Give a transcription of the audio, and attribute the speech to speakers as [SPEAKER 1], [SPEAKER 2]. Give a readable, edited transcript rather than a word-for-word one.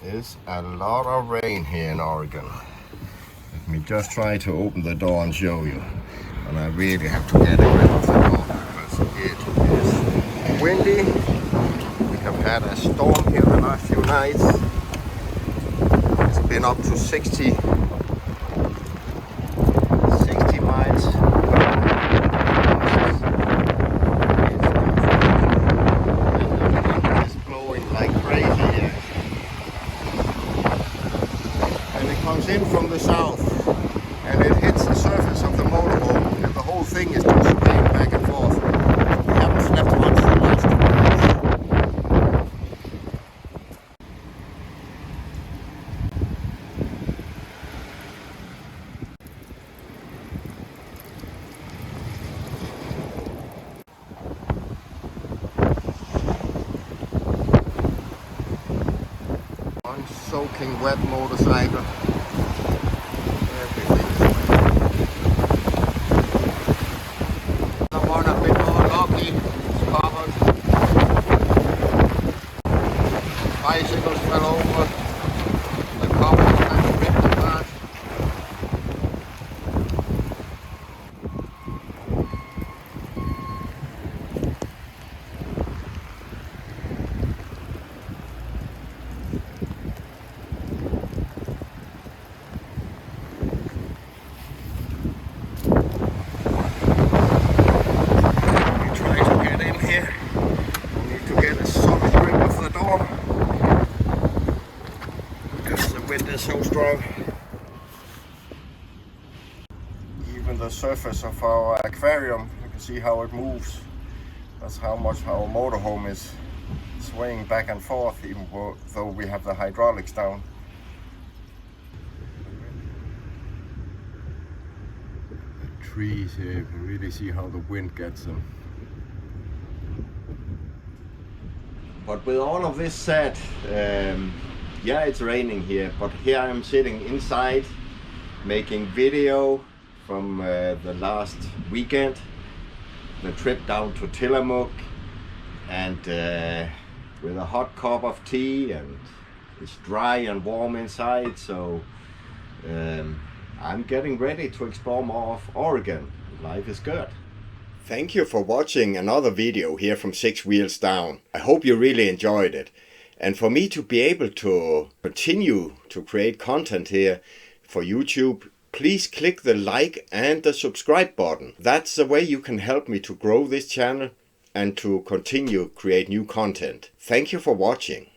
[SPEAKER 1] It's a lot of rain here in Oregon. Let me just try to open the door and show you. And I really have to get rid of the door because it is windy. We have had a storm here the last few nights. It's been up to 60 miles. It's blowing like crazy here. And it comes in from the south and it hits the surface of the motorhome and the whole thing is just swaying back and forth. We haven't slept much for the last 2 days. One soaking wet motorcycle. Everything's wet. The one a bit more lucky is covered. Bicycles fell over. The cover kind of ripped apart. Wind is so strong. Even the surface of our aquarium, you can see how it moves. That's how much our motorhome is swaying back and forth, even though we have the hydraulics down. The trees here, you can really see how the wind gets them. But with all of this said, yeah, it's raining here, but here I'm sitting inside making video from the last weekend, the trip down to Tillamook, and with a hot cup of tea, and it's dry and warm inside, so I'm getting ready to explore more of Oregon. Life is good. Thank you for watching another video here from Six Wheels Down. I hope you really enjoyed it. And for me to be able to continue to create content here for YouTube, please click the like and the subscribe button. That's the way you can help me to grow this channel and to continue create new content. Thank you for watching.